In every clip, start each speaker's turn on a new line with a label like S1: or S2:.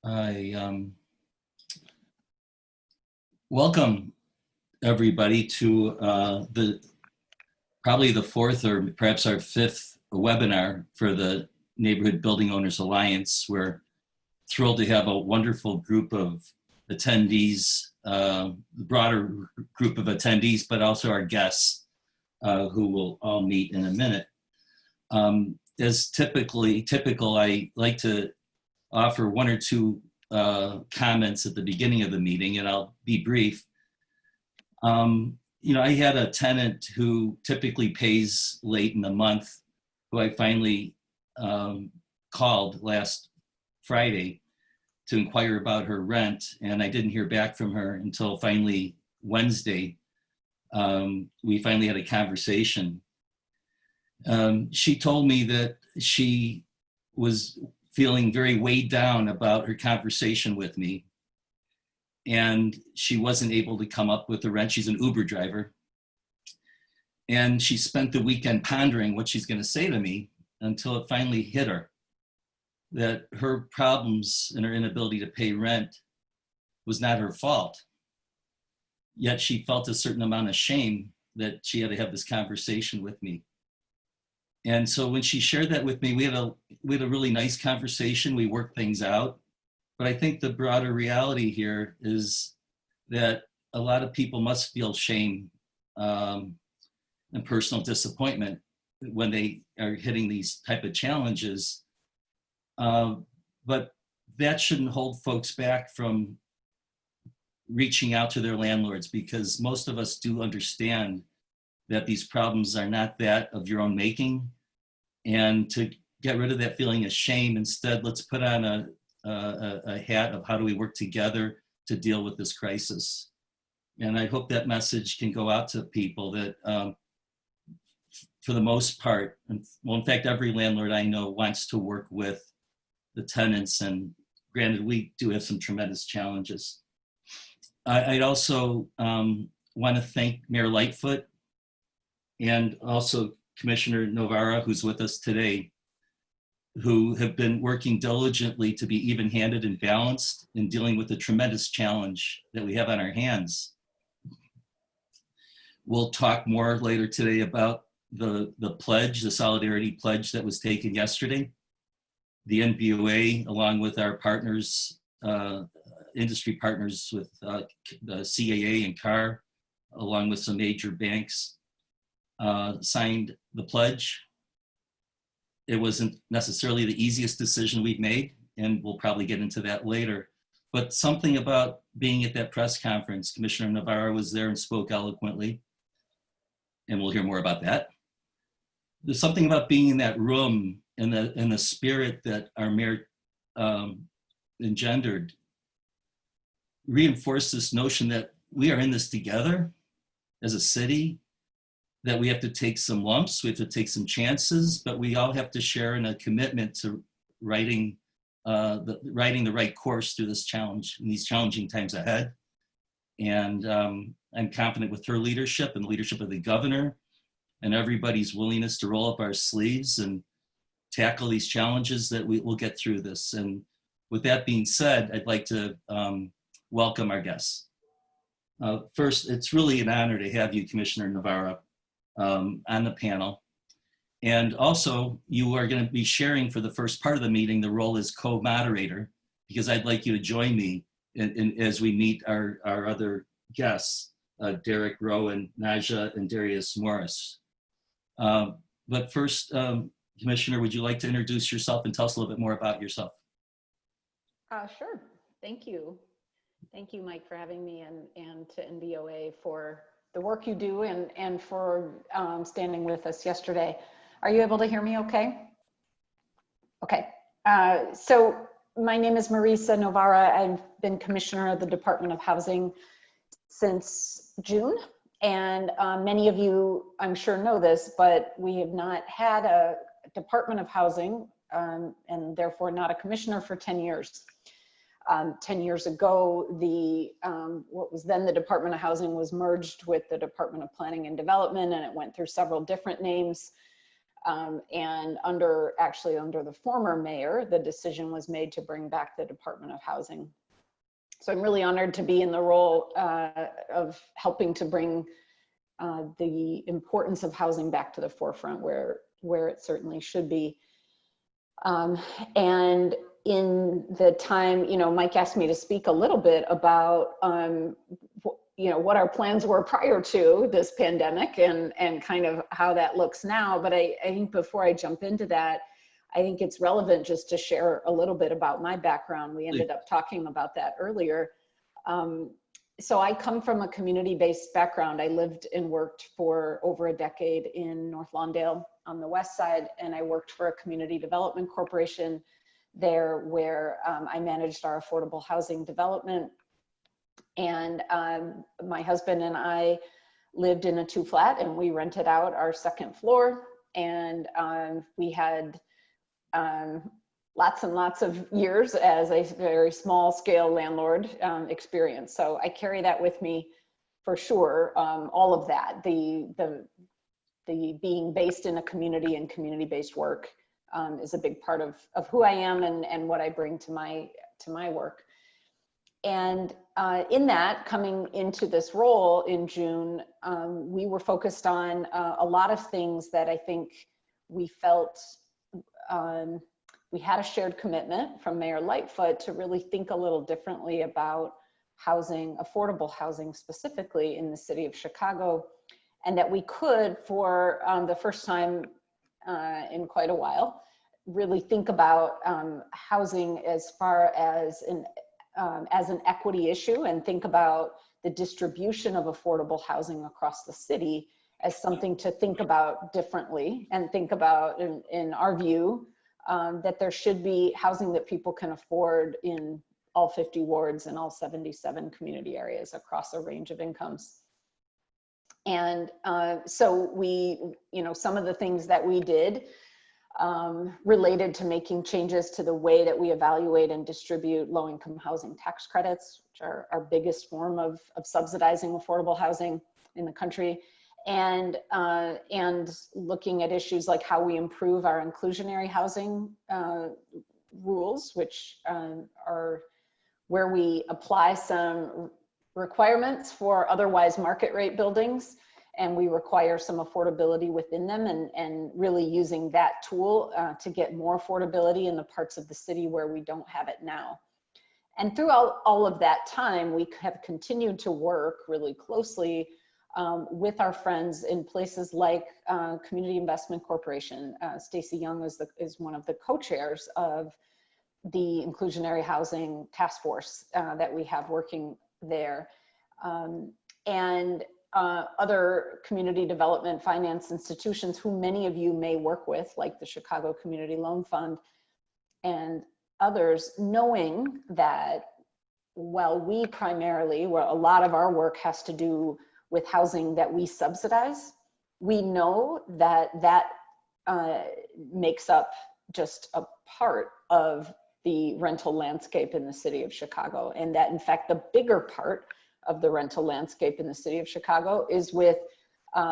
S1: I welcome everybody to probably the fourth or perhaps our fifth webinar for the Neighborhood Building Owners Alliance. We're thrilled to have a wonderful group of attendees, the broader group of attendees, but also our guests who will all meet in a minute. As typical, I like to offer one or two comments at the beginning of the meeting, and I'll be brief. I had a tenant who typically pays late in the month, who I finally called last Friday to inquire about her rent, and I didn't hear back from her until finally Wednesday. We finally had a conversation. She told me that she was feeling very weighed down about her conversation with me, and she wasn't able to come up with the rent. She's an Uber driver, and she spent the weekend pondering what she's going to say to me until it finally hit her that her problems and her inability to pay rent was not her fault. Yet she felt a certain amount of shame that she had to have this conversation with me. And so when she shared that with me, we had a really nice conversation. We worked things out. But I think the broader reality here is that a lot of people must feel shame and personal disappointment when they are hitting these type of challenges. But that shouldn't hold folks back from reaching out to their landlords, because most of us do understand that these problems are not that of your own making. And to get rid of that feeling of shame, instead, let's put on a hat of how do we work together to deal with this crisis. And I hope that message can go out to people that for the most part, well, in fact, every landlord I know wants to work with the tenants, and granted, we do have some tremendous challenges. I'd also want to thank Mayor Lightfoot and also Commissioner Novara, who's with us today, who have been working diligently to be even-handed and balanced in dealing with the tremendous challenge that we have on our hands. We'll talk more later today about the pledge, the solidarity pledge that was taken yesterday. The NBOA, along with our partners, industry partners with the CAA and CAR, along with some major banks, signed the pledge. It wasn't necessarily the easiest decision we've made, and we'll probably get into that later. But something about being at that press conference, Commissioner Novara was there and spoke eloquently, and we'll hear more about that. There's something about being in that room and the spirit that our mayor engendered reinforced this notion that we are in this together as a city, that we have to take some lumps, we have to take some chances, but we all have to share in a commitment to writing the right course through this challenge in these challenging times ahead. And I'm confident with her leadership and the leadership of the governor and everybody's willingness to roll up our sleeves and tackle these challenges that we'll get through this. And with that being said, I'd like to welcome our guests. First, it's really an honor to have you, Commissioner Novara, on the panel. And also, you are going to be sharing for the first part of the meeting the role as co-moderator, because I'd like you to join me as we meet our other guests, Derek Rowe, Naja, and Darius Morris. But first, Commissioner, would you like to introduce yourself and tell us a little bit more about yourself?
S2: Sure. Thank you. Thank you, Mike, for having me, and to NBOA for the work you do and for standing with us yesterday. Are you able to hear me okay? Okay. So my name is Marisa Novara. I've been Commissioner of the Department of Housing since June. And many of you, I'm sure, know this, but we have not had a Department of Housing and therefore not a commissioner for 10 years. 10 years ago, what was then the Department of Housing was merged with the Department of Planning and Development, and it went through several different names. And actually under the former mayor, the decision was made to bring back the Department of Housing. So I'm really honored to be in the role of helping to bring the importance of housing back to the forefront where it certainly should be. And in the time, Mike asked me to speak a little bit about, what our plans were prior to this pandemic and kind of how that looks now. But I think before I jump into that, I think it's relevant just to share a little bit about my background. We ended up talking about that earlier. So I come from a community-based background. I lived and worked for over a decade in North Lawndale on the west side, and I worked for a community development corporation there where I managed our affordable housing development. And my husband and I lived in a 2-flat, and we rented out our second floor, and we had lots and lots of years as a very small scale landlord experience. So I carry that with me for sure. All of that, the being based in a community and community-based work is a big part of who I am and what I bring to my work. And in that, coming into this role in June, we were focused on a lot of things that I think we felt we had a shared commitment from Mayor Lightfoot to really think a little differently about housing, affordable housing specifically in the city of Chicago, and that we could, for the first time in quite a while, really think about housing as far as an equity issue, and think about the distribution of affordable housing across the city as something to think about differently, and think about, in our view, that there should be housing that people can afford in all 50 wards and all 77 community areas across a range of incomes. And so we, some of the things that we did related to making changes to the way that we evaluate and distribute low-income housing tax credits, which are our biggest form of subsidizing affordable housing in the country, and looking at issues like how we improve our inclusionary housing rules, which are where we apply some requirements for otherwise market rate buildings, and we require some affordability within them, and really using that tool to get more affordability in the parts of the city where we don't have it now. And throughout all of that time, we have continued to work really closely with our friends in places like Community Investment Corporation. Stacy Young is one of the co-chairs of the Inclusionary Housing Task Force that we have working there. And other community development finance institutions who many of you may work with, like the Chicago Community Loan Fund and others, knowing that while we primarily, where a lot of our work has to do with housing that we subsidize, we know that makes up just a part of the rental landscape in the city of Chicago, and that in fact the bigger part of the rental landscape in the city of Chicago is with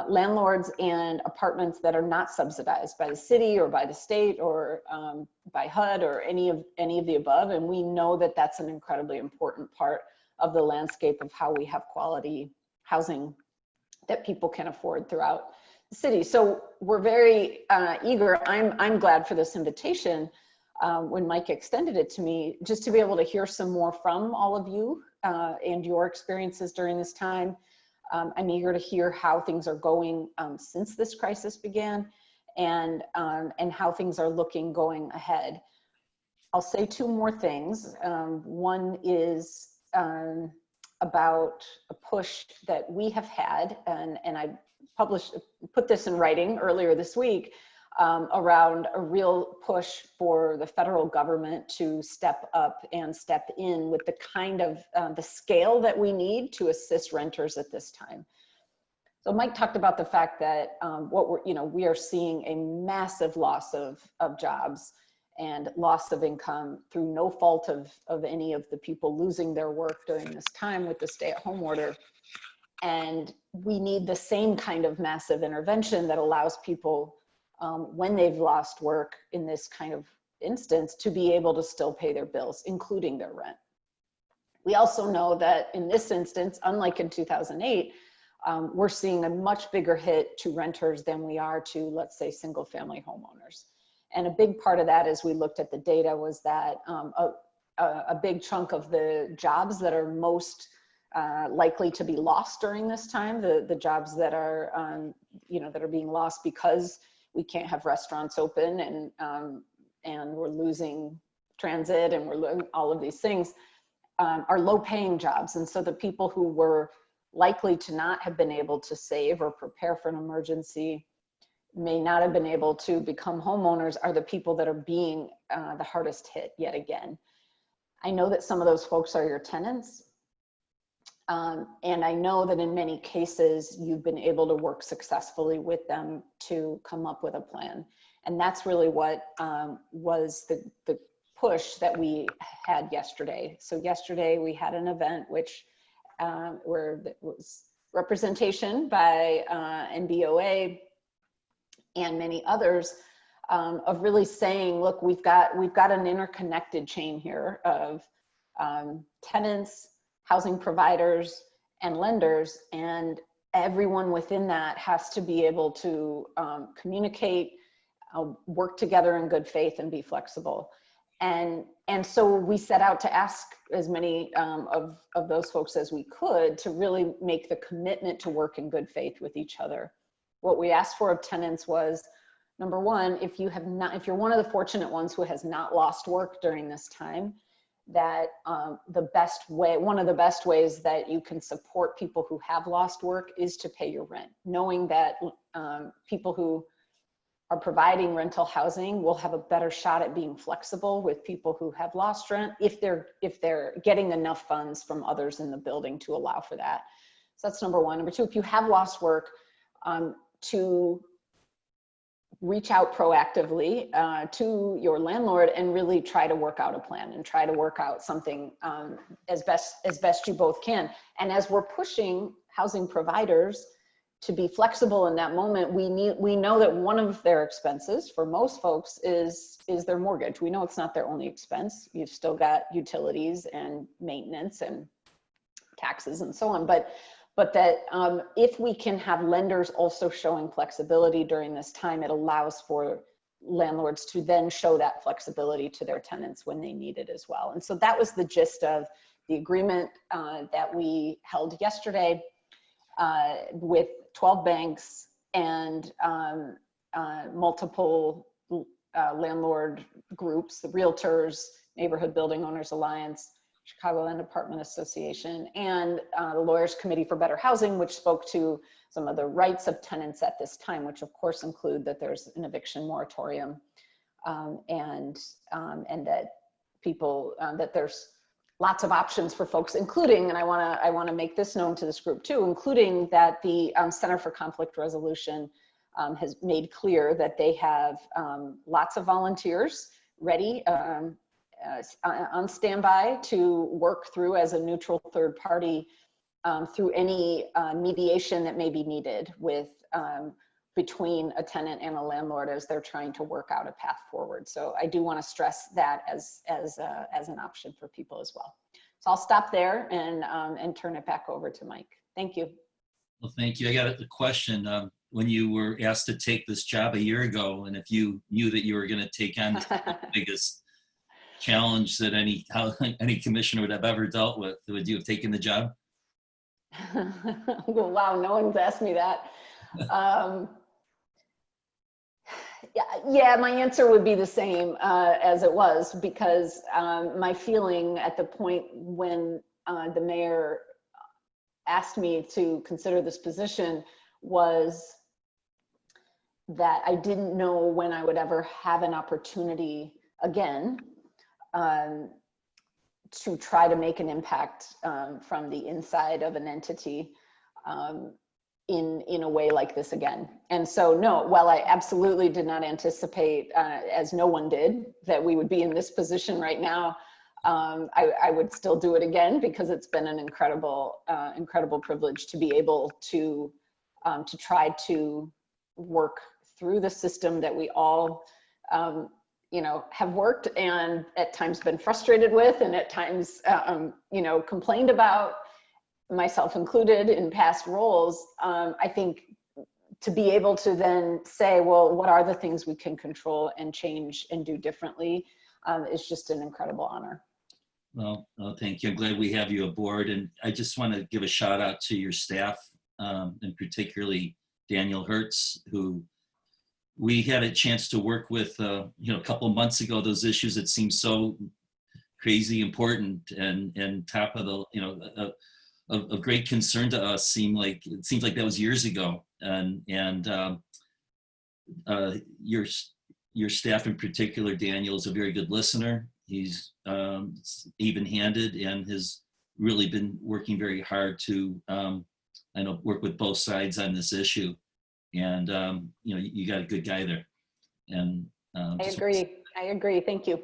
S2: landlords and apartments that are not subsidized by the city or by the state or by HUD or any of the above. And we know that that's an incredibly important part of the landscape of how we have quality housing that people can afford throughout the city. So we're very eager. I'm glad for this invitation when Mike extended it to me, just to be able to hear some more from all of you and your experiences during this time. I'm eager to hear how things are going since this crisis began, and how things are looking going ahead. I'll say two more things. One is about a push that we have had, and I put this in writing earlier this week, around a real push for the federal government to step up and step in with the kind of the scale that we need to assist renters at this time. So Mike talked about the fact that we are seeing a massive loss of jobs and loss of income through no fault of any of the people losing their work during this time with the stay-at-home order. And we need the same kind of massive intervention that allows people when they've lost work in this kind of instance to be able to still pay their bills, including their rent. We also know that in this instance, unlike in 2008, we're seeing a much bigger hit to renters than we are to, let's say, single family homeowners. And a big part of that, as we looked at the data, was that a big chunk of the jobs that are most likely to be lost during this time, the jobs that are, that are being lost because we can't have restaurants open and we're losing transit and we're losing all of these things, are low paying jobs. And so the people who were likely to not have been able to save or prepare for an emergency, may not have been able to become homeowners, are the people that are being the hardest hit yet again. I know that some of those folks are your tenants. And I know that in many cases, you've been able to work successfully with them to come up with a plan. And that's really what was the push that we had yesterday. So yesterday we had an event where there was representation by NBOA and many others of really saying, look, we've got an interconnected chain here of tenants, housing providers, and lenders, and everyone within that has to be able to communicate, work together in good faith, and be flexible. And so we set out to ask as many of those folks as we could to really make the commitment to work in good faith with each other. What we asked for of tenants was, number one, if you're one of the fortunate ones who has not lost work during this time, that one of the best ways that you can support people who have lost work is to pay your rent, knowing that people who are providing rental housing will have a better shot at being flexible with people who have lost rent if they're getting enough funds from others in the building to allow for that. So that's number one. Number two, if you have lost work, to reach out proactively to your landlord and really try to work out a plan and try to work out something as best you both can. And as we're pushing housing providers to be flexible in that moment, we know that one of their expenses for most folks is their mortgage. We know it's not their only expense. You've still got utilities and maintenance and taxes and so on, but that if we can have lenders also showing flexibility during this time, it allows for landlords to then show that flexibility to their tenants when they need it as well. And so that was the gist of the agreement that we held yesterday with 12 banks and multiple landlord groups, the Realtors, Neighborhood Building Owners Alliance, Chicagoland Apartment Association, and the Lawyers Committee for Better Housing, which spoke to some of the rights of tenants at this time, which of course include that there's an eviction moratorium and that people, that there's lots of options for folks, including, and I wanna make this known to this group too, including that the Center for Conflict Resolution has made clear that they have lots of volunteers ready on standby to work through as a neutral third party through any mediation that may be needed with between a tenant and a landlord as they're trying to work out a path forward. So I do want to stress that as an option for people as well. So I'll stop there and turn it back over to Mike. Thank you.
S1: Well, thank you. I got a question. When you were asked to take this job a year ago, and if you knew that you were going to take on the biggest challenge that any commissioner would have ever dealt with, would you have taken the job?
S2: Wow, no one's asked me that. Yeah, my answer would be the same as it was, because my feeling at the point when the mayor asked me to consider this position was that I didn't know when I would ever have an opportunity again to try to make an impact from the inside of an entity in a way like this again. And so no, while I absolutely did not anticipate, as no one did, that we would be in this position right now, I would still do it again, because it's been an incredible privilege to be able to try to work through the system that we all, you know, have worked and at times been frustrated with, and at times, you know, complained about, myself included in past roles. I think to be able to then say, well, what are the things we can control and change and do differently, is just an incredible honor.
S1: Well, thank you. I'm glad we have you aboard. And I just want to give a shout out to your staff, and particularly Daniel Hertz, who we had a chance to work with, you know, a couple of months ago, those issues that seemed so crazy important and top of the, you know, of great concern to us. Seems like that was years ago. And your staff in particular, Daniel, is a very good listener. He's even-handed and has really been working very hard to, I know, work with both sides on this issue. And you know, you got a good guy there. And
S2: I agree. Thank you.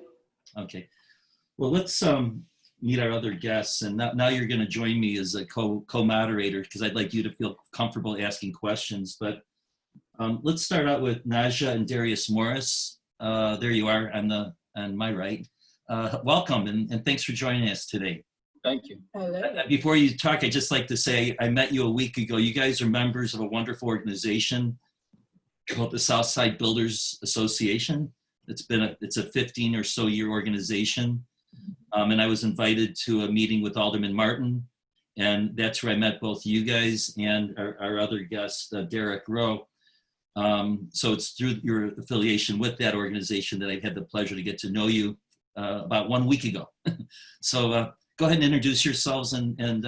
S1: Okay. Well, let's meet our other guests. And now you're going to join me as a co-moderator, because I'd like you to feel comfortable asking questions. But let's start out with Naja and Darius Morris. There you are on my right. Welcome and thanks for joining us today.
S3: Thank you.
S2: Hello.
S1: Before you talk, I'd just like to say I met you a week ago. You guys are members of a wonderful organization called the Southside Builders Association. It's a 15 or so year organization. And I was invited to a meeting with Alderman Martin, and that's where I met both you guys and our other guest, Derek Rowe. So it's through your affiliation with that organization that I've had the pleasure to get to know you about 1 week ago. So go ahead and introduce yourselves and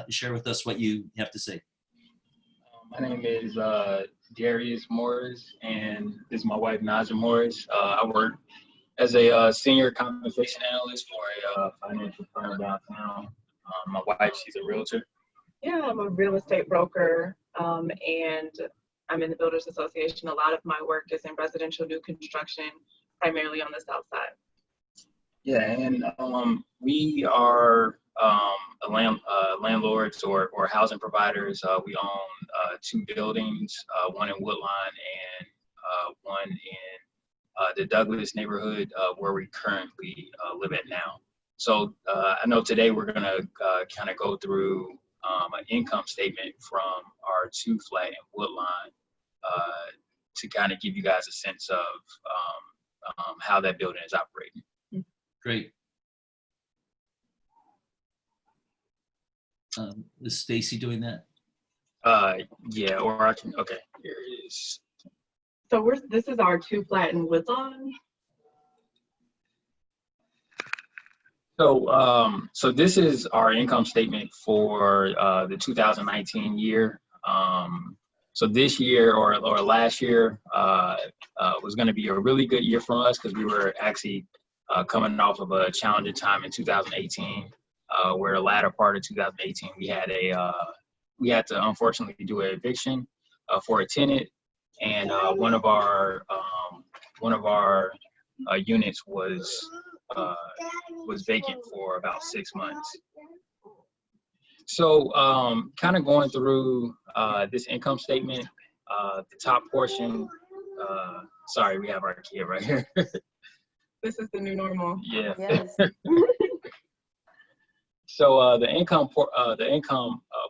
S1: share with us what you have to say.
S3: My name is Darius Morris, and this is my wife, Naja Morris. I work as a senior compensation analyst for a financial firm downtown. My wife, she's a realtor.
S4: Yeah, I'm a real estate broker, and I'm in the Builders Association. A lot of my work is in residential new construction, primarily on the south side.
S3: Yeah, and we are landlords or housing providers. We own 2 buildings, one in Woodline and one in the Douglas neighborhood where we currently live at now. So I know today we're going to kind of go through an income statement from our 2 flat in Woodline to kind of give you guys a sense of how that building is operating.
S1: Great. Is Stacy doing that?
S3: Yeah, or I can, okay, here it is.
S4: So this is our 2 flat in Woodlawn.
S3: So this is our income statement for the 2019 year. So this year or last year was going to be a really good year for us because we were actually coming off of a challenging time in 2018, where the latter part of 2018 we had to unfortunately do an eviction for a tenant, and one of our units was vacant for about 6 months. So kind of going through this income statement, the top portion, sorry, we have our kid right here.
S4: This is the new normal.
S3: Yeah.
S2: Yes.
S3: So the income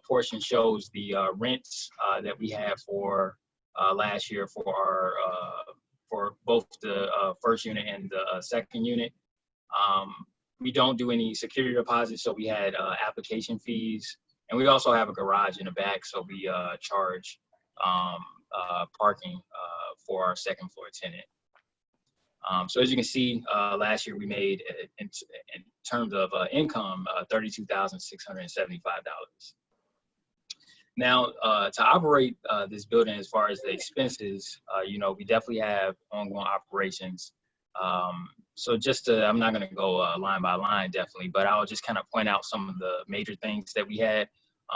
S3: portion shows the rents that we had for last year for both the first unit and the second unit. We don't do any security deposits, so we had application fees, and we also have a garage in the back, so we charge parking for our second floor tenant. So as you can see, last year we made, in terms of income, $32,675. Now, to operate this building, as far as the expenses, you know, we definitely have ongoing operations. So I'm not going to go line by line, definitely, but I'll just kind of point out some of the major things that we had.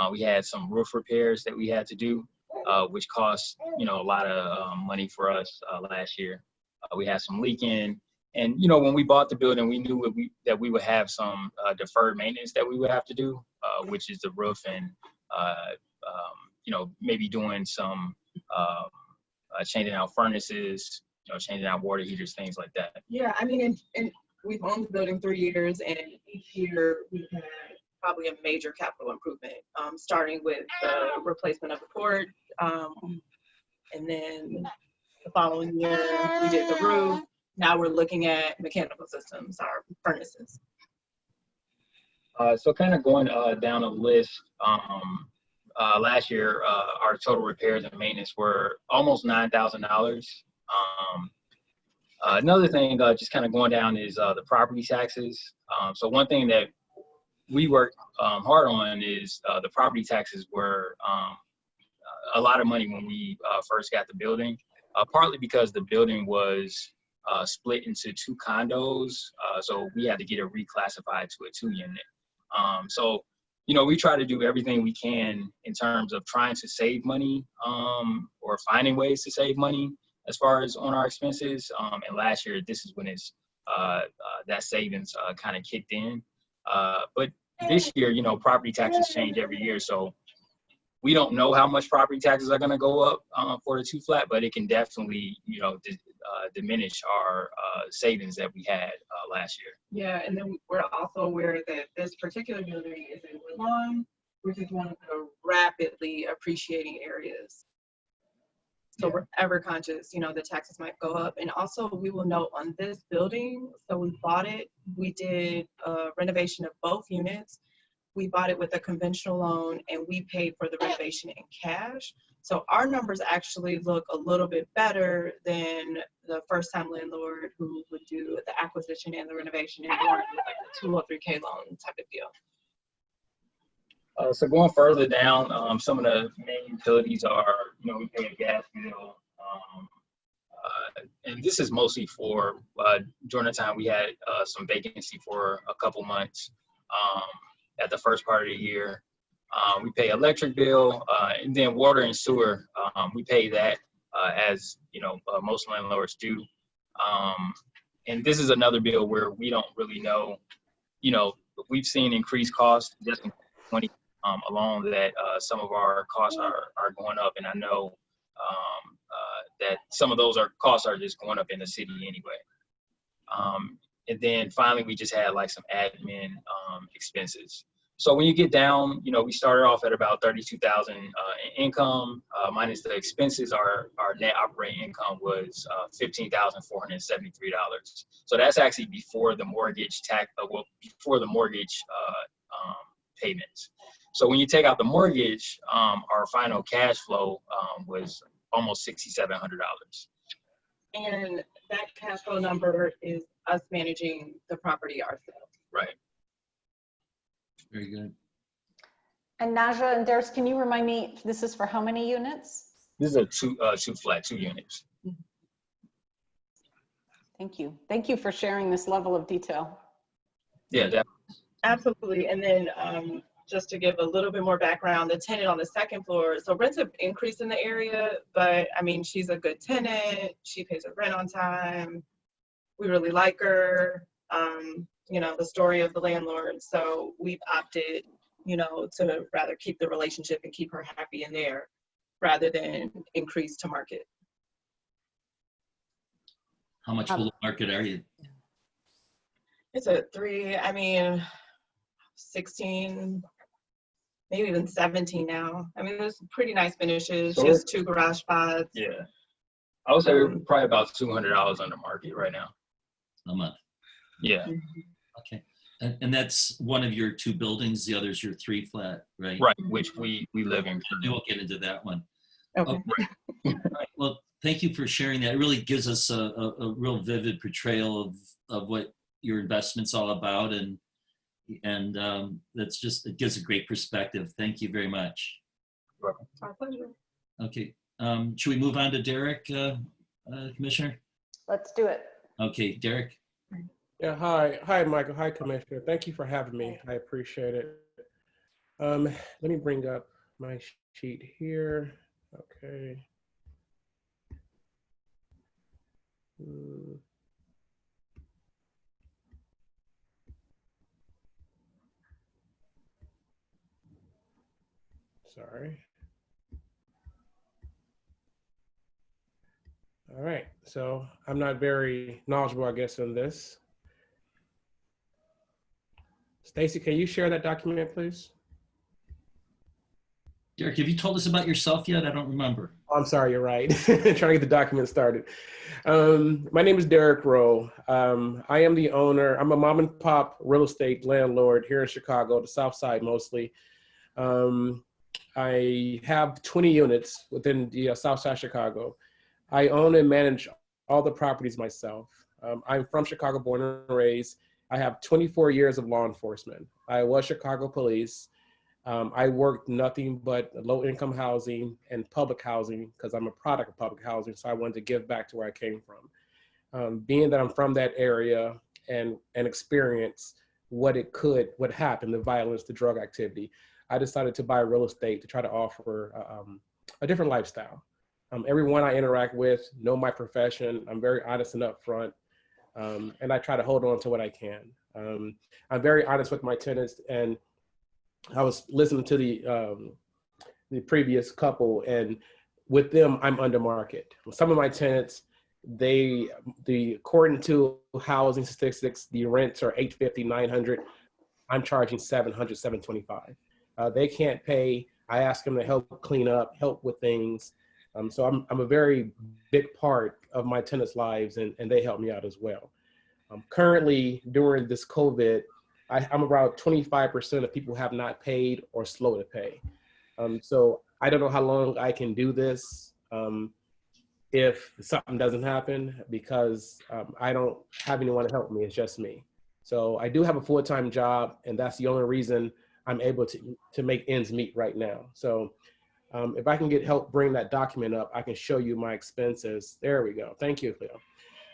S3: We had some roof repairs that we had to do, which cost, you know, a lot of money for us last year. We had some leaking, and you know, when we bought the building, we knew that we would have some deferred maintenance that we would have to do, which is the roof and you know, maybe doing some changing out furnaces, changing out water heaters, things like that.
S4: Yeah, I mean, and we've owned the building 3 years, and each year we've had probably a major capital improvement, starting with the replacement of the port, and then the following year we did the roof. Now we're looking at mechanical systems, our furnaces.
S3: So kind of going down a list, last year our total repairs and maintenance were almost $9,000. Another thing, just kind of going down, is the property taxes. So one thing that we worked hard on is the property taxes were a lot of money when we first got the building, partly because the building was split into 2 condos, so we had to get it reclassified to a 2-unit. So, we try to do everything we can in terms of trying to save money, or finding ways to save money as far as on our expenses. And last year, this is when that savings kind of kicked in. But this year, property taxes change every year, so we don't know how much property taxes are going to go up for the 2-flat, but it can definitely, diminish our savings that we had last year.
S4: Yeah, and then we're also aware that this particular building is in Woodlawn, which is one of the rapidly appreciating areas. So we're ever conscious, the taxes might go up. And also we will note on this building, so we bought it, we did a renovation of both units. We bought it with a conventional loan, and we paid for the renovation in cash. So our numbers actually look a little bit better than the first-time landlord who would do the acquisition and the renovation and warrant with like a 203K loan type of deal.
S3: So going further down, some of the main utilities are, we pay a gas bill, and this is mostly for during the time we had some vacancy for a couple months. At the first part of the year, we pay electric bill, and then water and sewer. We pay that as most landlords do. And this is another bill where we don't really know. We've seen increased costs just in 2020 alone, that some of our costs are going up, and I know that some of those costs are just going up in the city anyway. And then finally, we just had like some admin expenses. So when you get down, we started off at about $32,000 in income, minus the expenses. Our net operating income was $15,473. So that's actually before the mortgage before the mortgage payments. So when you take out the mortgage, our final cash flow was almost $6,700.
S4: And that cash flow number is us managing the property ourselves.
S3: Right.
S1: Very good.
S2: And Naja and Darius, can you remind me, this is for how many units?
S3: This is a 2-flat, 2 units.
S2: Thank you. Thank you for sharing this level of detail.
S3: Yeah, definitely.
S4: Absolutely. And then just to give a little bit more background, the tenant on the 2nd floor, so rents have increased in the area, but I mean, she's a good tenant. She pays her rent on time. We really like her. The story of the landlord. So we've opted, to rather keep the relationship and keep her happy in there rather than increase to market.
S1: How much below market are you?
S4: It's a 16, maybe even 17 now. I mean, there's pretty nice finishes.
S3: So
S4: she has 2 garage spots.
S3: Yeah. I would say we're probably about $200 under market right now.
S1: A month.
S3: Yeah.
S1: Okay. And that's one of your 2 buildings. The other's your 3-flat, right?
S3: Right, which we live in.
S1: We won't get into that one.
S4: Okay.
S1: All right. Well, thank you for sharing that. It really gives us a real vivid portrayal of what your investment's all about, and it gives a great perspective. Thank you very much.
S3: You're welcome.
S4: Our pleasure.
S1: Okay. Should we move on to Derek, Commissioner?
S2: Let's do it.
S1: Okay, Derek.
S5: Yeah, hi, Michael. Hi, Commissioner. Thank you for having me. I appreciate it. Let me bring up my sheet here. Okay. Sorry. All right, so I'm not very knowledgeable, I guess, in this. Stacy, can you share that document, please?
S1: Derek, have you told us about yourself yet? I don't remember.
S5: Oh, I'm sorry, you're right. Trying to get the document started. My name is Derek Rowe. I am the owner. I'm a mom and pop real estate landlord here in Chicago, the South Side mostly. I have 20 units within the South Side Chicago. I own and manage all the properties myself. I'm from Chicago, born and raised. I have 24 years of law enforcement. I was Chicago police. I worked nothing but low income housing and public housing because I'm a product of public housing. So I wanted to give back to where I came from. Being that I'm from that area and experience what happened, the violence, the drug activity, I decided to buy real estate to try to offer a different lifestyle. Everyone I interact with know my profession. I'm very honest and upfront, and I try to hold on to what I can. I'm very honest with my tenants, and I was listening to the previous couple, and with them, I'm under market. Some of my tenants, according to housing statistics, the rents are $850, $900. I'm charging $700, $725. They can't pay. I ask them to help clean up, help with things. So I'm a very big part of my tenants' lives, and they help me out as well. Currently, during this COVID, I'm about 25% of people have not paid or slow to pay. So I don't know how long I can do this if something doesn't happen, because I don't have anyone to help me. It's just me. So I do have a full-time job, and that's the only reason I'm able to make ends meet right now. So if I can get help bring that document up, I can show you my expenses. There we go. Thank you, Leo.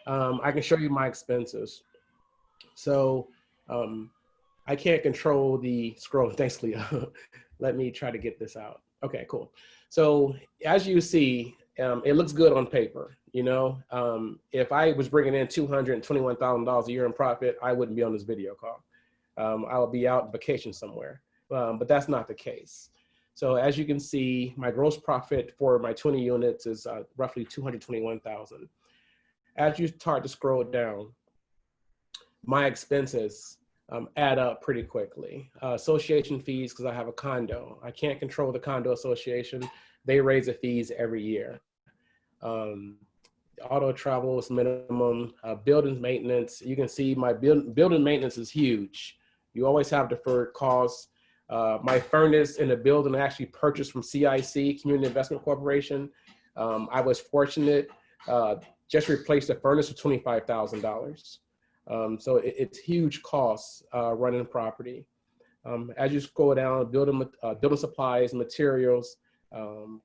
S5: I can show you my expenses. So I can't control the scroll. Thanks, Leo. Let me try to get this out. Okay, cool. So as you see, it looks good on paper. You know, if I was bringing in $221,000 a year in profit, I wouldn't be on this video call. I would be out on vacation somewhere, but that's not the case. So as you can see, my gross profit for my 20 units is roughly $221,000. As you start to scroll down, my expenses add up pretty quickly. Association fees, because I have a condo. I can't control the condo association. They raise the fees every year. Auto travel is minimum. Building maintenance, you can see my building maintenance is huge. You always have deferred costs. My furnace in the building I actually purchased from CIC, Community Investment Corporation. I was fortunate, just replaced the furnace for $25,000. So it's huge costs running a property. As you scroll down, building supplies, materials,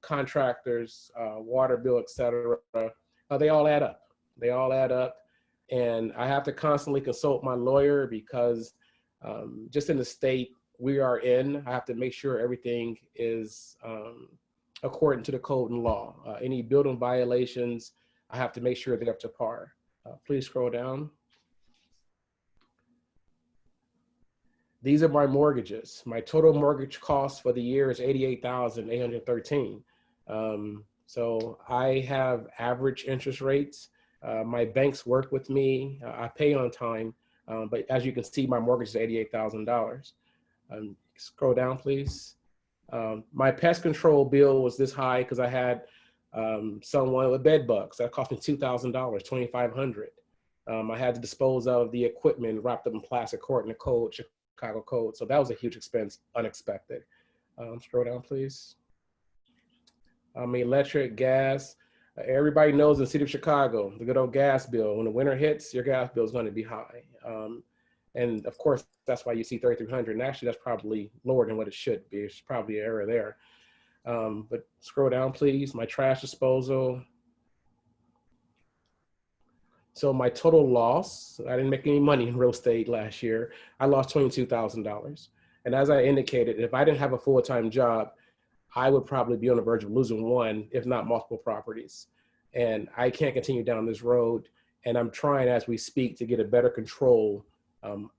S5: contractors, water bill, etc. They all add up. They all add up. And I have to constantly consult my lawyer because just in the state we are in, I have to make sure everything is according to the code and law. Any building violations, I have to make sure they're up to par. Please scroll down. These are my mortgages. My total mortgage cost for the year is $88,813. So I have average interest rates. My banks work with me. I pay on time, but as you can see, my mortgage is $88,000. Scroll down, please. My pest control bill was this high because I had someone with bed bugs. That cost me $2,000, $2,500. I had to dispose of the equipment wrapped up in plastic according to code, Chicago code. So that was a huge expense, unexpected. Scroll down, please. Electric, gas. Everybody knows in the city of Chicago, the good old gas bill. When the winter hits, your gas bill is going to be high. And of course, that's why you see 3,300. And actually, that's probably lower than what it should be. It's probably an error there. But scroll down, please. My trash disposal. So my total loss, I didn't make any money in real estate last year. I lost $22,000. And as I indicated, if I didn't have a full-time job, I would probably be on the verge of losing one, if not multiple properties. And I can't continue down this road. And I'm trying as we speak to get a better control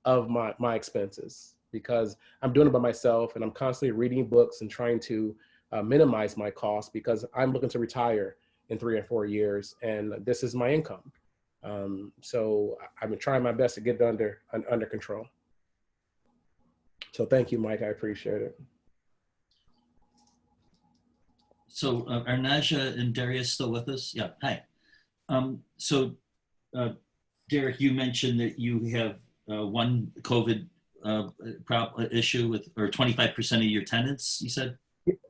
S5: of my expenses, because I'm doing it by myself and I'm constantly reading books and trying to minimize my costs, because I'm looking to retire in 3 or 4 years, and this is my income. So I've been trying my best to get it under control. So thank you, Mike. I appreciate it.
S1: So are Naja and Darius still with us? Yeah, hi. So Derek, you mentioned that you have one COVID issue with, or 25% of your tenants, you said?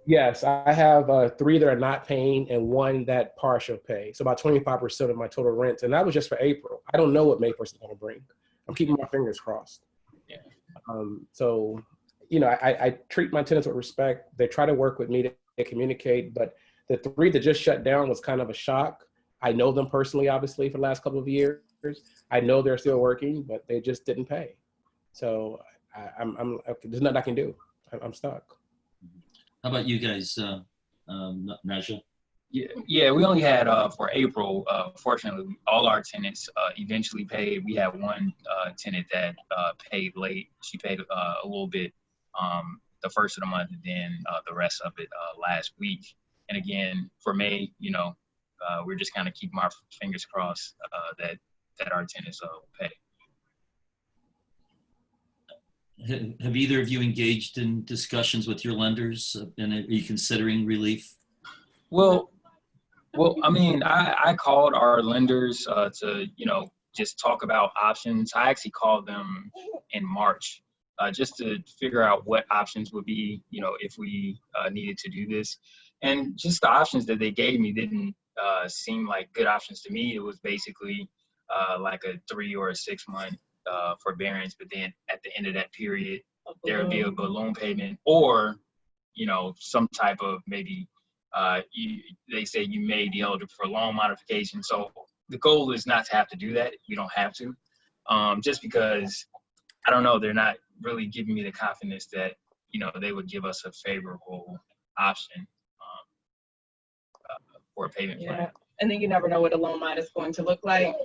S5: Yes, I have 3 that are not paying and 1 that partial pay. So about 25% of my total rent. And that was just for April. I don't know what May 1st is going to bring. I'm keeping my fingers crossed.
S3: Yeah.
S5: So, you know, I treat my tenants with respect. They try to work with me to communicate, but the 3 that just shut down was kind of a shock. I know them personally, obviously, for the last couple of years. I know they're still working, but they just didn't pay. So there's nothing I can do. I'm stuck.
S1: How about you guys, Naja?
S3: Yeah, we only had for April, fortunately, all our tenants eventually paid. We had one tenant that paid late. She paid a little bit the first of the month, and then the rest of it last week. And again, for May, you know, we're just kind of keeping our fingers crossed that our tenants will pay.
S1: Have either of you engaged in discussions with your lenders, and are you considering relief?
S3: Well, I mean, I called our lenders to, you know, just talk about options. I actually called them in March just to figure out what options would be, you know, if we needed to do this. And just the options that they gave me didn't seem like good options to me. It was basically like a 3 or a 6 month forbearance, but then at the end of that period, there would be a balloon payment, or, you know, some type of maybe they say you may be eligible for loan modification. So the goal is not to have to do that. You don't have to, just because, I don't know, they're not really giving me the confidence that, you know, they would give us a favorable option for a payment plan.
S4: Yeah, and then you never know what a loan mod is going to look like.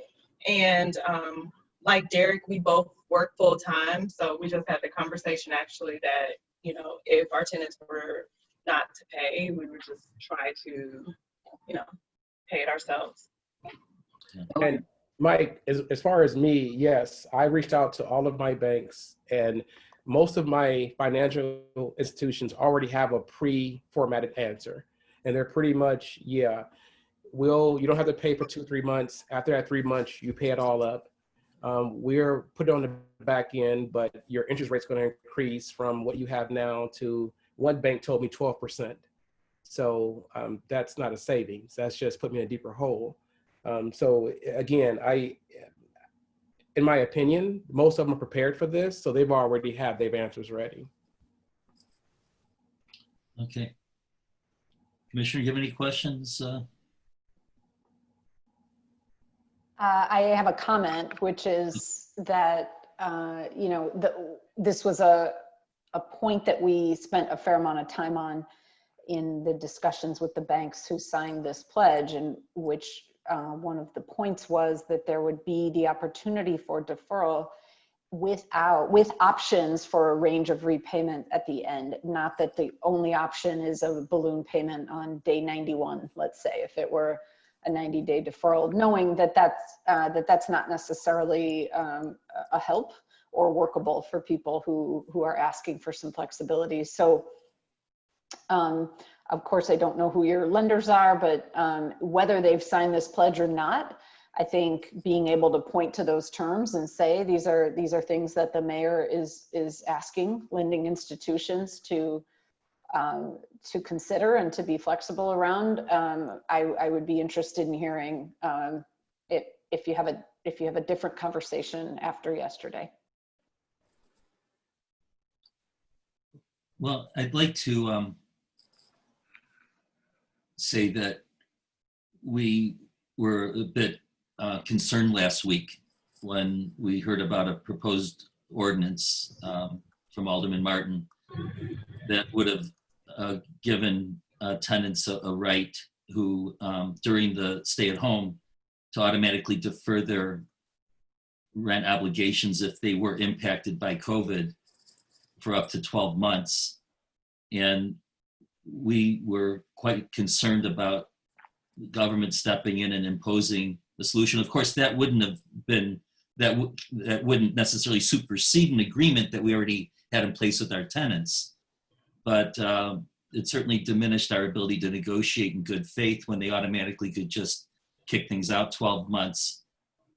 S4: And like Derek, we both work full time, so we just had the conversation actually that, you know, if our tenants were not to pay, we would just try to, you know, pay it ourselves.
S5: And Mike, as far as me, yes, I reached out to all of my banks, and most of my financial institutions already have a pre-formatted answer. And they're pretty much, yeah, you don't have to pay for 2-3 months. After that 3 months, you pay it all up. We're put it on the back end, but your interest rate's going to increase from what you have now to, one bank told me 12%. So that's not a savings. That's just put me in a deeper hole. So again, in my opinion, most of them are prepared for this. So they've already have their answers ready.
S1: Okay. Commissioner, you have any questions?
S2: I have a comment, which is that, you know, this was a point that we spent a fair amount of time on in the discussions with the banks who signed this pledge, and which one of the points was that there would be the opportunity for deferral with options for a range of repayment at the end. Not that the only option is a balloon payment on day 91, let's say, if it were a 90-day deferral, knowing that that's not necessarily a help or workable for people who are asking for some flexibility. So of course, I don't know who your lenders are, but whether they've signed this pledge or not, I think being able to point to those terms and say these are things that the mayor is asking lending institutions to consider and to be flexible around. I would be interested in hearing if you have a different conversation after yesterday.
S1: Well, I'd like to say that we were a bit concerned last week when we heard about a proposed ordinance from Alderman Martin that would have given tenants a right who, during the stay at home, to automatically defer their rent obligations if they were impacted by COVID for up to 12 months. And we were quite concerned about the government stepping in and imposing the solution. Of course, that wouldn't have been, that wouldn't necessarily supersede an agreement that we already had in place with our tenants. But it certainly diminished our ability to negotiate in good faith when they automatically could just kick things out 12 months.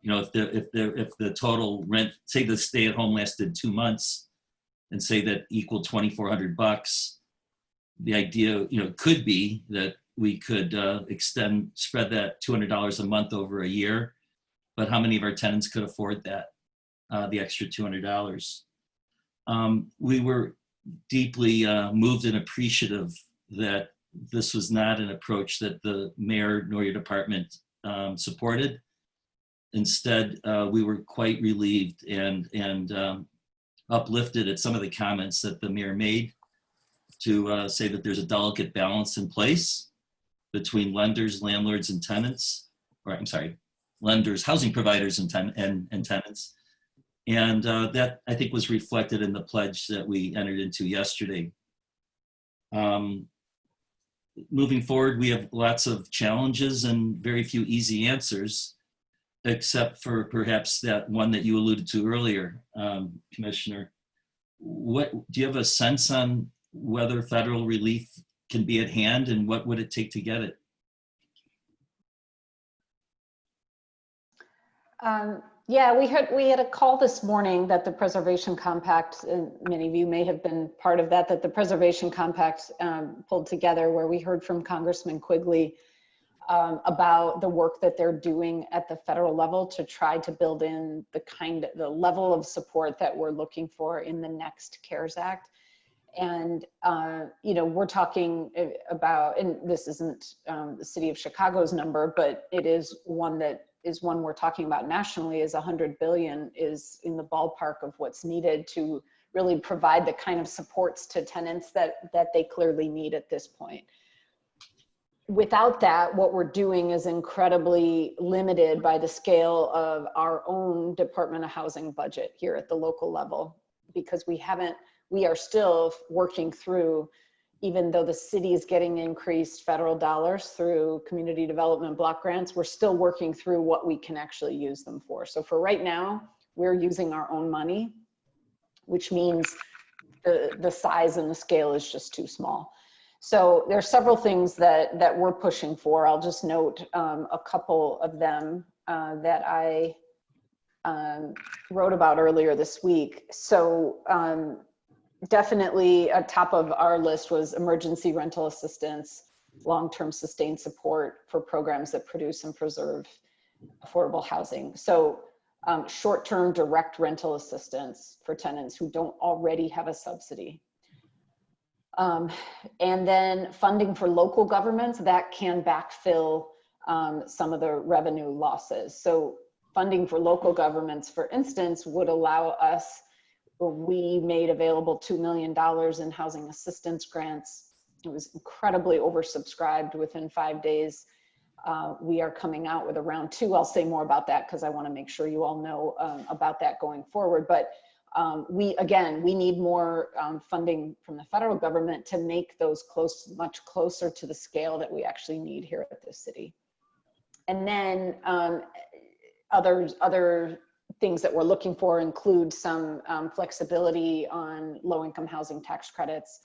S1: You know, if the total rent, say the stay at home lasted 2 months, and say that equal $2,400, the idea, you know, could be that we could spread that $200 a month over a year. But how many of our tenants could afford that, the extra $200? We were deeply moved and appreciative that this was not an approach that the mayor nor your department supported. Instead, we were quite relieved and uplifted at some of the comments that the mayor made to say that there's a delicate balance in place between lenders, landlords, and tenants, or I'm sorry, lenders, housing providers, and tenants. And that, I think, was reflected in the pledge that we entered into yesterday. Moving forward, we have lots of challenges and very few easy answers, except for perhaps that one that you alluded to earlier, Commissioner. What do you have a sense on whether federal relief can be at hand, and what would it take to get it?
S2: Yeah, we had a call this morning that the Preservation Compact, and many of you may have been part of that the Preservation Compact pulled together, where we heard from Congressman Quigley about the work that they're doing at the federal level to try to build in the level of support that we're looking for in the next CARES Act. And, you know, we're talking about, and this isn't the city of Chicago's number, but it is one we're talking about nationally, is 100 billion is in the ballpark of what's needed to really provide the kind of supports to tenants that they clearly need at this point. Without that, what we're doing is incredibly limited by the scale of our own Department of Housing budget here at the local level, because we are still working through, even though the city is getting increased federal dollars through community development block grants, we're still working through what we can actually use them for. So for right now, we're using our own money, which means the size and the scale is just too small. So there are several things that we're pushing for. I'll just note a couple of them that I wrote about earlier this week. So definitely at top of our list was emergency rental assistance, long-term sustained support for programs that produce and preserve affordable housing. So short-term direct rental assistance for tenants who don't already have a subsidy. And then funding for local governments that can backfill some of the revenue losses. So funding for local governments, for instance, would allow us, we made available $2 million in housing assistance grants. It was incredibly oversubscribed within 5 days. We are coming out with a round 2. I'll say more about that because I want to make sure you all know about that going forward. But we need more funding from the federal government to make those much closer to the scale that we actually need here at the city. And then other things that we're looking for include some flexibility on low-income housing tax credits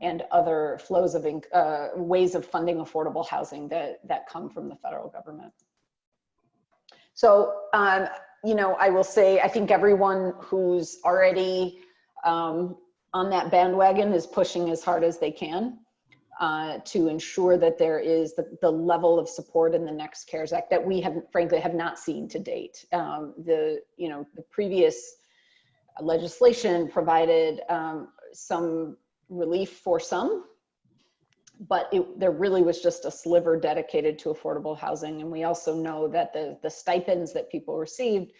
S2: and other flows of ways of funding affordable housing that come from the federal government. So, you know, I will say, I think everyone who's already on that bandwagon is pushing as hard as they can to ensure that there is the level of support in the next CARES Act that we frankly have not seen to date. The previous legislation provided some relief for some, but there really was just a sliver dedicated to affordable housing. And we also know that the stipends that people received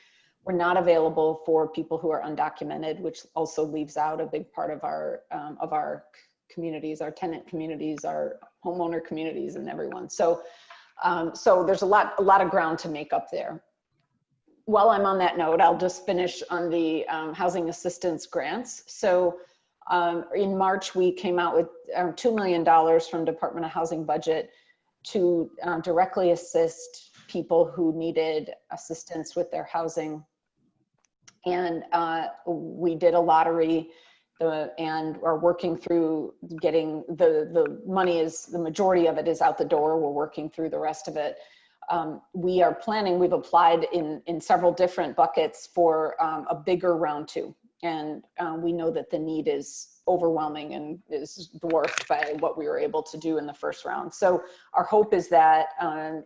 S2: were not available for people who are undocumented, which also leaves out a big part of our communities, our tenant communities, our homeowner communities, and everyone. So, so there's a lot of ground to make up there. While I'm on that note, I'll just finish on the housing assistance grants. So in March, we came out with $2 million from Department of Housing budget to directly assist people who needed assistance with their housing. And we did a lottery and are working through getting the money. Is the majority of it is out the door. We're working through the rest of it. We are planning, we've applied in several different buckets for a bigger round 2. And we know that the need is overwhelming and is dwarfed by what we were able to do in the first round. So our hope is that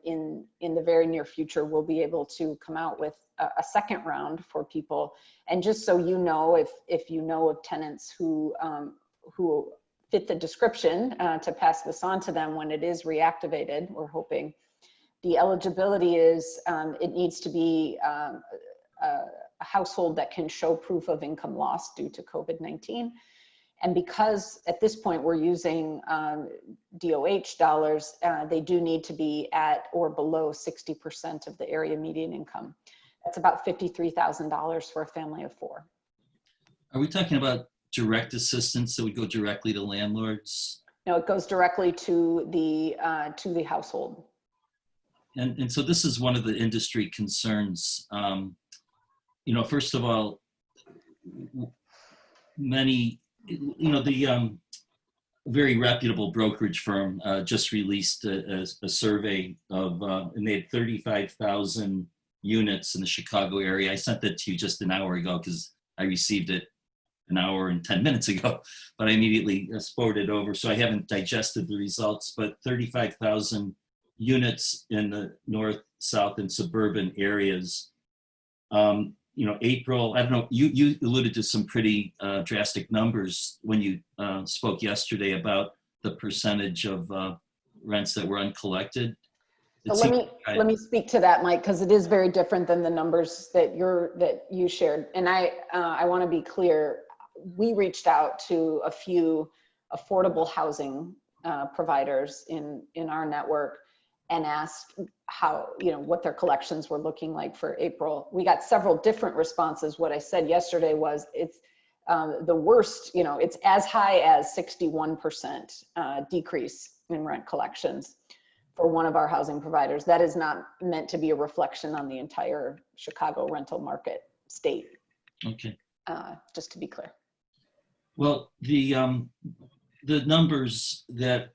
S2: in the very near future, we'll be able to come out with a second round for people. And just so you know, if you know of tenants who fit the description to pass this on to them when it is reactivated, we're hoping. The eligibility is, it needs to be a household that can show proof of income loss due to COVID-19. And because at this point we're using DOH dollars, they do need to be at or below 60% of the area median income. That's about $53,000 for a family of 4.
S1: Are we talking about direct assistance that would go directly to landlords?
S2: No, it goes directly to the household.
S1: And so this is one of the industry concerns. You know, first of all, many, you know, the very reputable brokerage firm just released a survey of, and they had 35,000 units in the Chicago area. I sent that to you just an hour ago because I received it an hour and 10 minutes ago, but I immediately forwarded it over. So I haven't digested the results, but 35,000 units in the north, south, and suburban areas. You know, April, I don't know, you alluded to some pretty drastic numbers when you spoke yesterday about the percentage of rents that were uncollected.
S2: Let me speak to that, Mike, because it is very different than the numbers that you shared. And I want to be clear. We reached out to a few affordable housing providers in our network and asked how, you know, what their collections were looking like for April. We got several different responses. What I said yesterday was it's the worst, you know, it's as high as 61% decrease in rent collections for one of our housing providers. That is not meant to be a reflection on the entire Chicago rental market state.
S1: Okay.
S2: Just to be clear.
S1: Well, the numbers that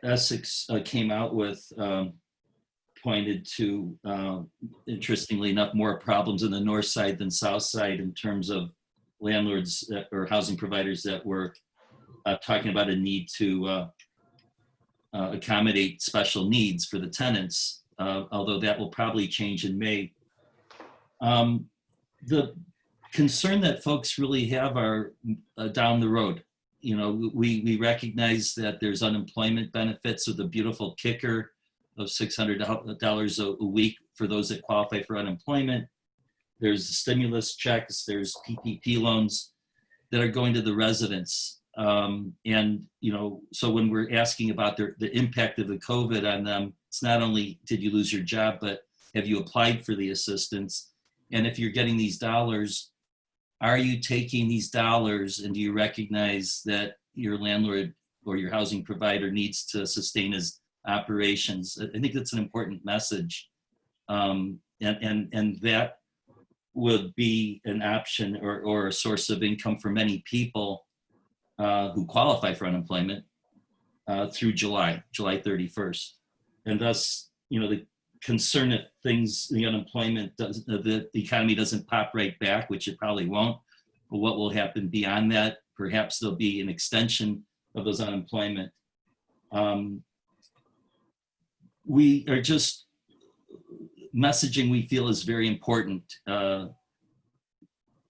S1: Essex came out with pointed to, interestingly enough, more problems in the north side than south side in terms of landlords or housing providers that were talking about a need to accommodate special needs for the tenants, although that will probably change in May. The concern that folks really have are down the road. You know, we recognize that there's unemployment benefits with a beautiful kicker of $600 a week for those that qualify for unemployment. There's stimulus checks, there's PPP loans that are going to the residents. And, you know, so when we're asking about the impact of the COVID on them, it's not only did you lose your job, but have you applied for the assistance? And if you're getting these dollars, are you taking these dollars and do you recognize that your landlord or your housing provider needs to sustain his operations? I think that's an important message. And that would be an option or a source of income for many people who qualify for unemployment through July 31st. And thus, you know, the concern if the unemployment, the economy doesn't pop right back, which it probably won't, but what will happen beyond that? Perhaps there'll be an extension of those unemployment. We are just messaging we feel is very important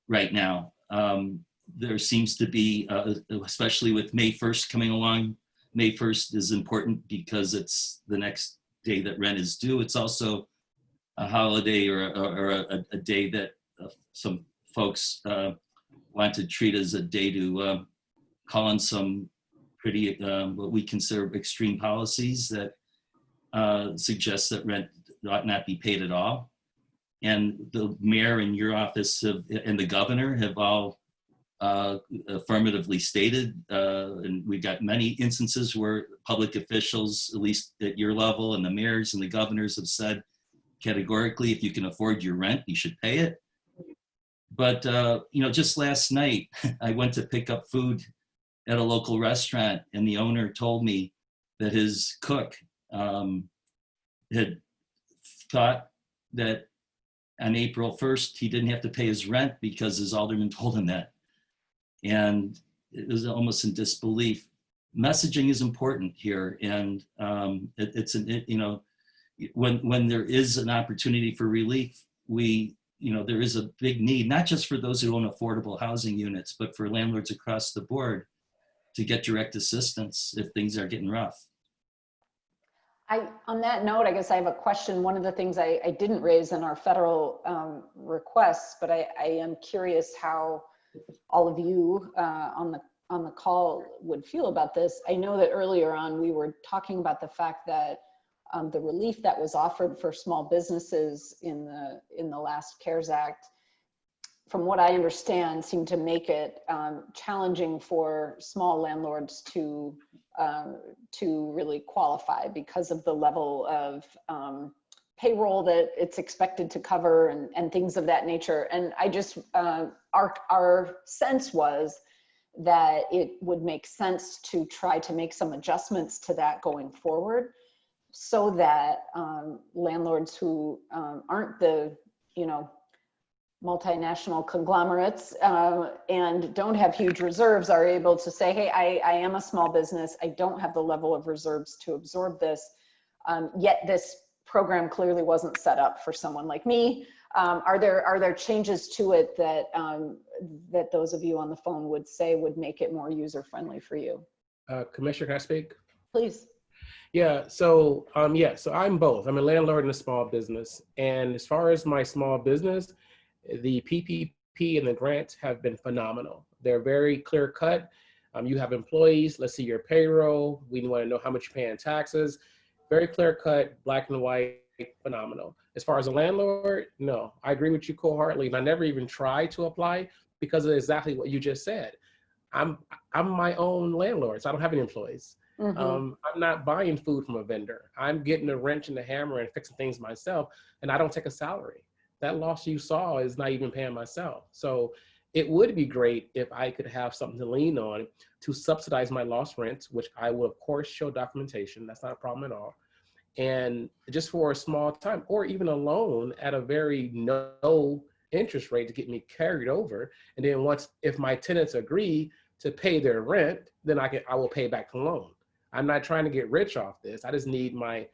S1: right now. There seems to be, especially with May 1st coming along, May 1st is important because it's the next day that rent is due. It's also a holiday or a day that some folks want to treat as a day to call on some pretty, what we consider extreme policies that suggest that rent ought not be paid at all. And the mayor and your office and the governor have all affirmatively stated, and we've got many instances where public officials, at least at your level, and the mayors and the governors have said categorically, if you can afford your rent, you should pay it. But, just last night, I went to pick up food at a local restaurant, and the owner told me that his cook had thought that on April 1st, he didn't have to pay his rent because his alderman told him that. And it was almost in disbelief. Messaging is important here. And when there is an opportunity for relief, there is a big need, not just for those who own affordable housing units, but for landlords across the board to get direct assistance if things are getting rough.
S2: On that note, I guess I have a question. One of the things I didn't raise in our federal requests, but I am curious how all of you on the call would feel about this. I know that earlier on we were talking about the fact that the relief that was offered for small businesses in the last CARES Act, from what I understand, seemed to make it challenging for small landlords to really qualify because of the level of payroll that it's expected to cover and things of that nature. And I just, our sense was that it would make sense to try to make some adjustments to that going forward so that landlords who aren't the, multinational conglomerates and don't have huge reserves are able to say, hey, I am a small business. I don't have the level of reserves to absorb this. Yet this program clearly wasn't set up for someone like me. Are there changes to it that that those of you on the phone would say would make it more user-friendly for you?
S5: Commissioner, can I speak?
S2: Please.
S5: Yeah, so I'm both. I'm a landlord in a small business. And as far as my small business, the PPP and the grants have been phenomenal. They're very clear cut. You have employees, let's see your payroll. We want to know how much you pay in taxes. Very clear cut, black and white, phenomenal. As far as a landlord, no, I agree with you wholeheartedly. And I never even tried to apply because of exactly what you just said. I'm my own landlord, so I don't have any employees. I'm not buying food from a vendor. I'm getting a wrench and a hammer and fixing things myself, and I don't take a salary. That loss you saw is not even paying myself. So it would be great if I could have something to lean on to subsidize my lost rents, which I will of course show documentation. That's not a problem at all. And just for a small time, or even a loan at a very no interest rate to get me carried over. And then if my tenants agree to pay their rent, then I will pay back the loan. I'm not trying to get rich off this. I just need my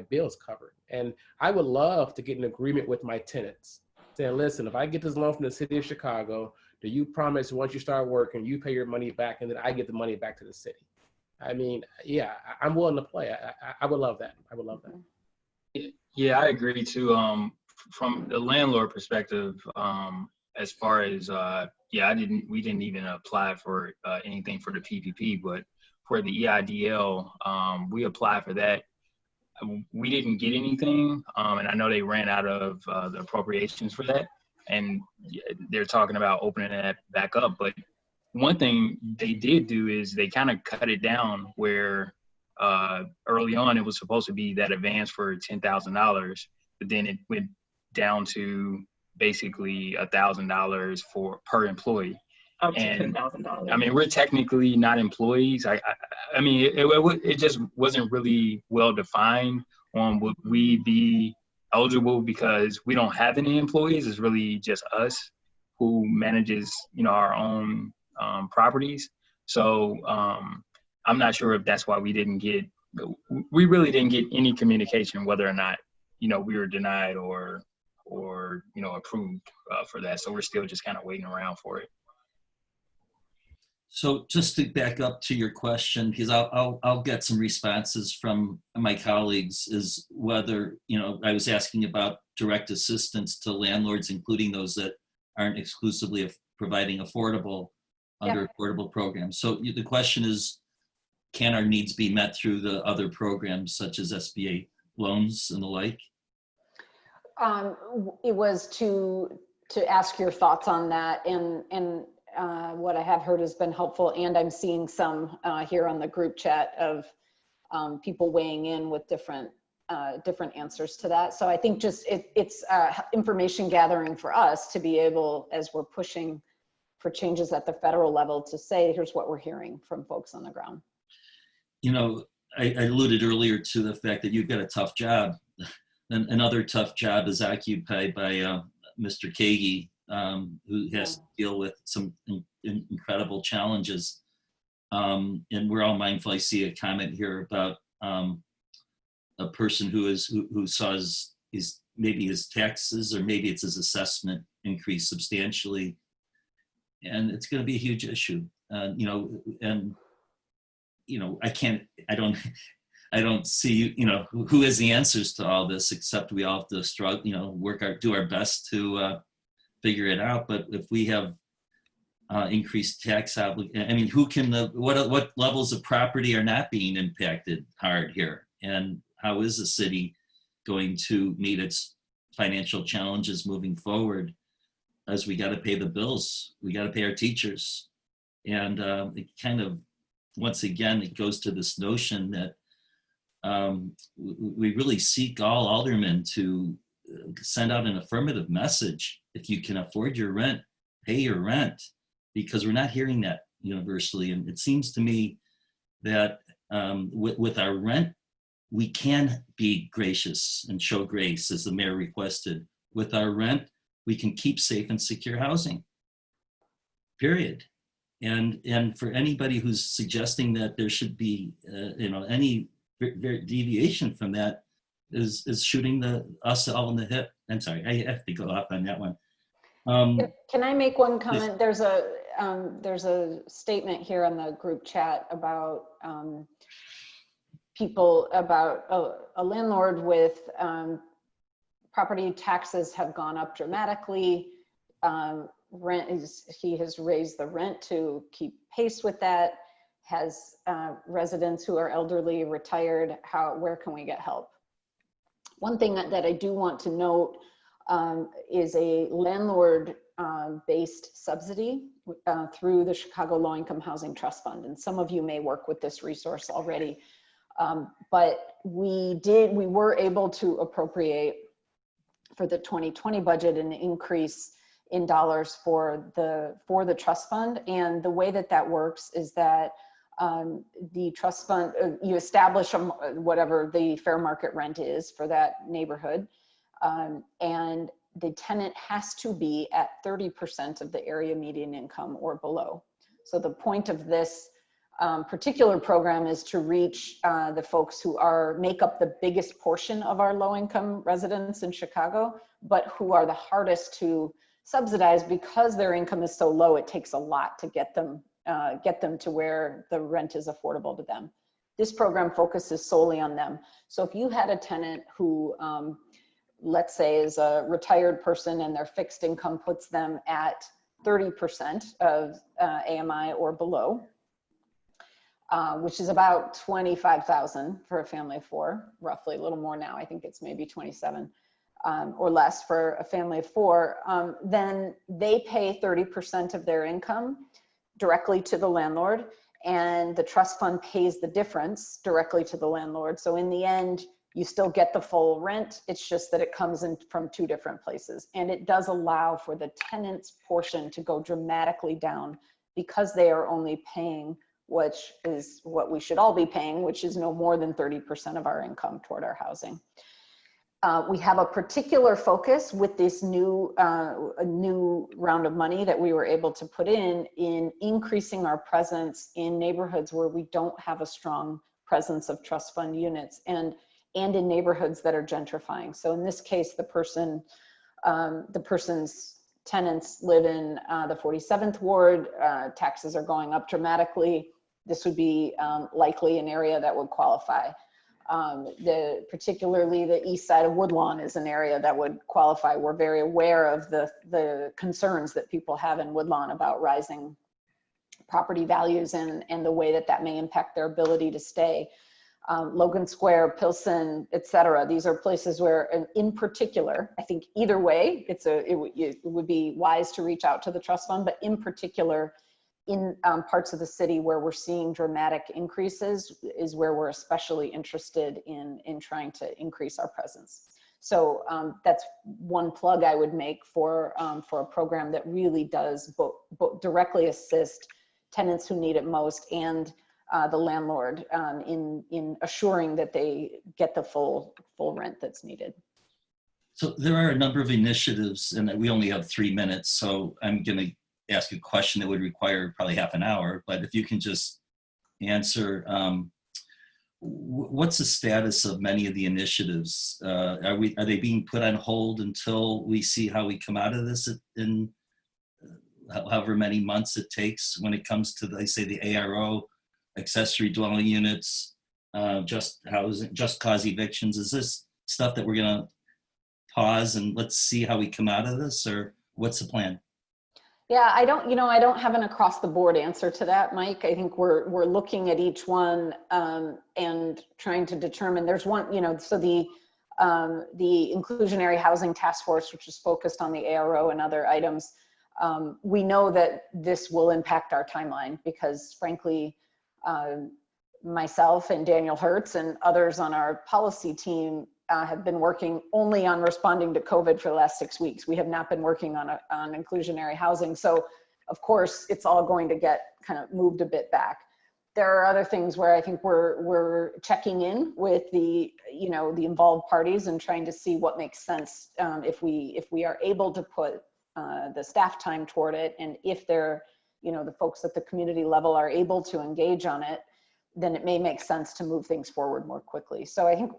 S5: bills covered. And I would love to get an agreement with my tenants saying, listen, if I get this loan from the city of Chicago, do you promise once you start working, you pay your money back and then I get the money back to the city? I mean, yeah, I'm willing to play. I would love that. I would love that.
S3: Yeah, I agree too. From the landlord perspective, as far as, we didn't even apply for anything for the PPP, but for the EIDL, we applied for that. We didn't get anything, and I know they ran out of the appropriations for that, and they're talking about opening that back up. But one thing they did do is they kind of cut it down where early on it was supposed to be that advance for $10,000, but then it went down to basically $1,000 per employee.
S4: Up to
S3: And
S4: $10,000.
S3: I mean, we're technically not employees. I mean, it just wasn't really well defined on would we be eligible because we don't have any employees. It's really just us who manages, our own properties. So I'm not sure if that's why we really didn't get any communication whether or not, we were denied or approved for that. So we're still just kind of waiting around for it.
S1: So just to back up to your question, because I'll get some responses from my colleagues, is whether, I was asking about direct assistance to landlords, including those that aren't exclusively providing affordable under affordable programs. So the question is, can our needs be met through the other programs such as SBA loans and the like?
S2: It was to ask your thoughts on that, and what I have heard has been helpful, and I'm seeing some here on the group chat of people weighing in with different answers to that. So I think just it's information gathering for us to be able, as we're pushing for changes at the federal level, to say, here's what we're hearing from folks on the ground.
S1: You know, I alluded earlier to the fact that you've got a tough job. And another tough job is occupied by Mr. Kagi, who has to deal with some incredible challenges. And we're all mindful. I see a comment here about a person who saw his taxes, or maybe it's his assessment, increase substantially, and it's going to be a huge issue. I don't see, who has the answers to all this, except we all have to struggle, do our best to figure it out. But if we have increased tax what levels of property are not being impacted hard here? And how is the city going to meet its financial challenges moving forward, as we got to pay the bills, we got to pay our teachers. And it kind of, once again, it goes to this notion that we really seek all aldermen to send out an affirmative message. If you can afford your rent, pay your rent, because we're not hearing that universally. And it seems to me that with our rent, we can be gracious and show grace, as the mayor requested. With our rent, we can keep safe and secure housing, period. And for anybody who's suggesting that there should be any deviation from that is shooting us all in the hip. I'm sorry, I have to go off on that one.
S2: Can I make one comment? There's a statement here on the group chat about a landlord with property taxes have gone up dramatically. He has raised the rent to keep pace with that, has residents who are elderly, retired. Where can we get help? One thing that I do want to note is a landlord based subsidy through the Chicago Low Income Housing Trust Fund. And some of you may work with this resource already. But we were able to appropriate for the 2020 budget an increase in dollars for the trust fund. And the way that works is that the trust fund, you establish whatever the fair market rent is for that neighborhood, and the tenant has to be at 30% of the area median income or below. So the point of this particular program is to reach the folks who make up the biggest portion of our low-income residents in Chicago, but who are the hardest to subsidize because their income is so low. It takes a lot to get them to where the rent is affordable to them. This program focuses solely on them. So if you had a tenant who, let's say, is a retired person and their fixed income puts them at 30% of AMI or below, which is about $25,000 for a family of four, roughly, a little more now. I think it's maybe 27 or less for a family of four. Then they pay 30% of their income directly to the landlord, and the trust fund pays the difference directly to the landlord. So in the end, you still get the full rent. It's just that it comes in from two different places. And it does allow for the tenant's portion to go dramatically down because they are only paying, which is what we should all be paying, which is no more than 30% of our income toward our housing. We have a particular focus with this new round of money that we were able to put in increasing our presence in neighborhoods where we don't have a strong presence of trust fund units, and in neighborhoods that are gentrifying. So in this case, the person's tenants live in the 47th ward. Taxes are going up dramatically. This would be likely an area that would qualify. Particularly the east side of Woodlawn is an area that would qualify. We're very aware of the concerns that people have in Woodlawn about rising property values and the way that may impact their ability to stay. Logan Square, Pilsen, et cetera. These are places where, in particular, I think either way, it would be wise to reach out to the trust fund, but in particular, in parts of the city where we're seeing dramatic increases is where we're especially interested in trying to increase our presence. So that's one plug I would make for a program that really does both directly assist tenants who need it most and the landlord in assuring that they get the full rent that's needed.
S1: So there are a number of initiatives, and we only have 3 minutes, so I'm going to ask a question that would require probably half an hour, but if you can just answer, what's the status of many of the initiatives? Are they being put on hold until we see how we come out of this in however many months it takes when it comes to, they say, the ARO, accessory dwelling units, just housing, just cause evictions? Is this stuff that we're going to pause and let's see how we come out of this, or what's the plan?
S2: Yeah, I don't have an across the board answer to that, Mike. I think we're looking at each one and trying to determine. There's one, so the Inclusionary Housing Task Force, which is focused on the ARO and other items. We know that this will impact our timeline because, frankly, myself and Daniel Hertz and others on our policy team have been working only on responding to COVID for the last 6 weeks. We have not been working on inclusionary housing. So of course it's all going to get kind of moved a bit back. There are other things where I think we're checking in with the involved parties and trying to see what makes sense if we are able to put the staff time toward it, and if they're, the folks at the community level are able to engage on it, then it may make sense to move things forward more quickly. So I think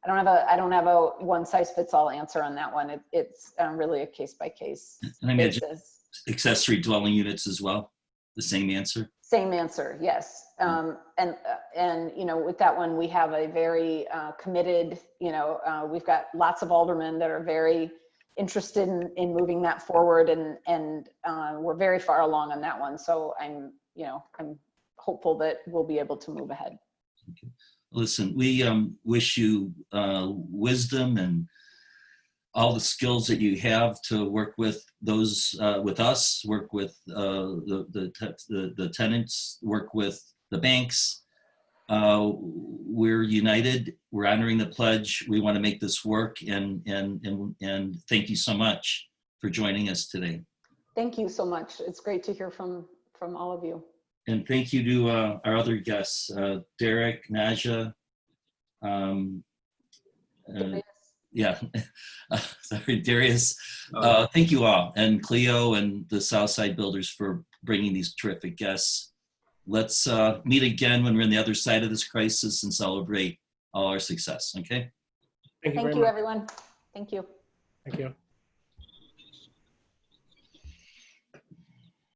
S2: I don't have a one size fits all answer on that one. It's really a case by case basis.
S1: Accessory dwelling units as well, the same answer?
S2: Same answer, yes. And with that one, we have a very committed, we've got lots of aldermen that are very interested in moving that forward, and we're very far along on that one. So I'm hopeful that we'll be able to move ahead.
S1: Okay. Listen, we wish you wisdom and all the skills that you have to work with those, with us, work with the tenants, work with the banks. We're united. We're honoring the pledge. We want to make this work, and thank you so much for joining us today.
S2: Thank you so much. It's great to hear from all of you.
S1: And thank you to our other guests, Derek, Naja, Darius. Thank you all, and Cleo and the Southside Builders for bringing these terrific guests. Let's meet again when we're on the other side of this crisis and celebrate all our success, okay?
S2: Thank you, everyone. Thank you.
S5: Thank you.